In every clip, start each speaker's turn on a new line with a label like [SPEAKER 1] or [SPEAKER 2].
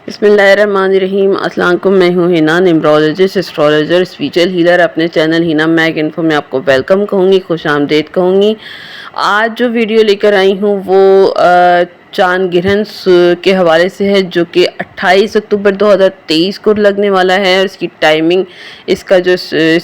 [SPEAKER 1] بسم اللہ الرحمن الرحیم۔ السلام علیکم، میں ہوں ہینا، نیمرولوجسٹ، اسٹرالوجر، اسپریچول ہیلر۔ اپنے چینل ہینا میگ انفو میں آپ کو ویلکم کہوں گی، خوش آمدید کہوں گی۔ آج جو ویڈیو لے کر آئی ہوں وہ چاند گرہن کے حوالے سے ہے، جو کہ 28 اکتوبر 2023 کو لگنے والا ہے، اور اس کی ٹائمنگ، اس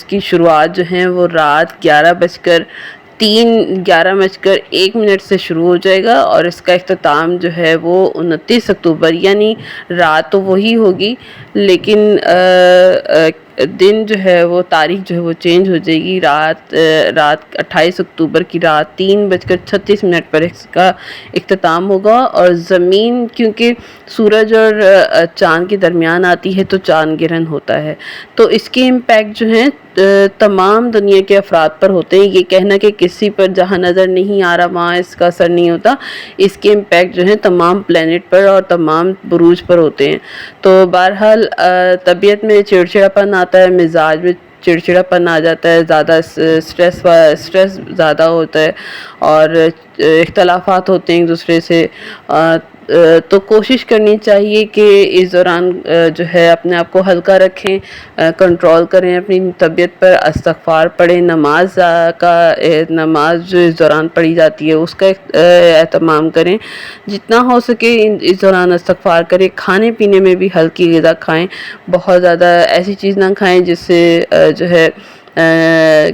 [SPEAKER 1] کی شروعات جو ہے وہ رات 11:01 سے شروع ہو جائے گا، اور اس کا اختتام جو ہے وہ 29 اکتوبر، یعنی رات تو وہی ہوگی لیکن دن جو ہے وہ تاریخ جو ہے وہ چینج ہو جائے گی۔ رات 28 اکتوبر کی رات 3:36 پر اس کا اختتام ہوگا، اور زمین کیونکہ سورج اور چاند کے درمیان آتی ہے تو چاند گرہن ہوتا ہے، تو اس کے امپیکٹ جو ہیں تمام دنیا کے افراد پر ہوتے ہیں۔ یہ کہنا کہ کسی پر جہاں نظر نہیں آ رہا وہاں اس کا اثر نہیں ہوتا، اس کے امپیکٹ جو ہیں تمام پلینٹ پر اور تمام بروج پر ہوتے ہیں۔ تو بہرحال طبیعت میں چڑچڑاپن آتا ہے، مزاج میں چڑچڑاپن آ جاتا ہے، زیادہ سٹریس زیادہ ہوتا ہے، اور اختلافات ہوتے ہیں ایک دوسرے سے، تو کوشش کرنی چاہیے کہ اس دوران جو ہے اپنے آپ کو ہلکا رکھیں، کنٹرول کریں اپنی طبیعت پر، استغفار پڑھیں، نماز جو اس دوران پڑھی جاتی ہے اس کا اہتمام کریں، جتنا ہو سکے اس دوران استغفار کریں۔ کھانے پینے میں بھی ہلکی غذا کھائیں، بہت زیادہ ایسی چیز نہ کھائیں جس سے جو ہے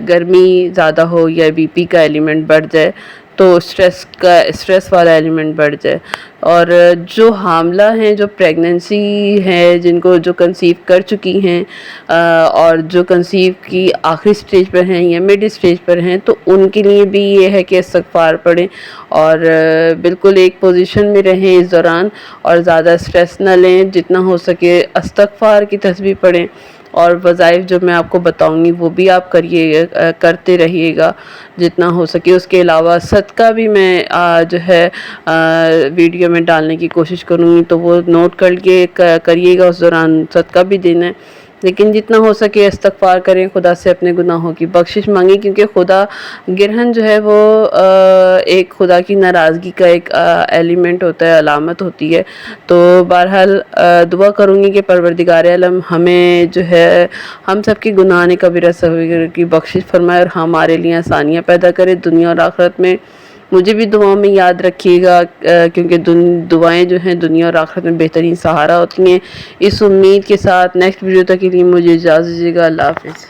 [SPEAKER 1] گرمی زیادہ ہو یا بی پی کا ایلیمنٹ بڑھ جائے، تو اسٹریس والا ایلیمنٹ بڑھ جائے۔ اور جو حاملہ ہیں، جو پریگننسی ہے، جن کو جو کنسیو کر چکی ہیں اور جو کنسیو کی آخری سٹیج پر ہیں یا مڈ سٹیج پر ہیں، تو ان کے لیے بھی یہ ہے کہ استغفار پڑھیں اور بالکل ایک پوزیشن میں رہیں اس دوران، اور زیادہ سٹریس نہ لیں، جتنا ہو سکے استغفار کی تسبیح پڑھیں، اور وظائف جو میں آپ کو بتاؤں گی وہ بھی آپ کرتے رہیے گا جتنا ہو سکے۔ اس کے علاوہ صدقہ بھی میں جو ہے ویڈیو میں ڈالنے کی کوشش کروں گی، تو وہ نوٹ کر کے کریے گا، اس دوران صدقہ بھی دینا ہے، لیکن جتنا ہو سکے استغفار کریں، خدا سے اپنے گناہوں کی بخشش مانگیں، کیونکہ خدا گرہن جو ہے وہ ایک خدا کی ناراضگی کا ایک ایلیمنٹ ہوتا ہے، علامت ہوتی ہے۔ تو بہرحال دعا کروں گی کہ پروردگار عالم ہمیں جو ہے ہم سب کے گناہ کبیرہ صغیرہ کی بخشش فرمائے، اور ہمارے لیے آسانیاں پیدا کرے دنیا اور آخرت میں۔ مجھے بھی دعاؤں میں یاد رکھیے گا، کیونکہ دعائیں جو ہیں دنیا اور آخرت میں بہترین سہارا ہوتی ہیں۔ اس امید کے ساتھ نیکسٹ ویڈیو تک کے لیے مجھے اجازت دیجیے گا۔ اللہ حافظ۔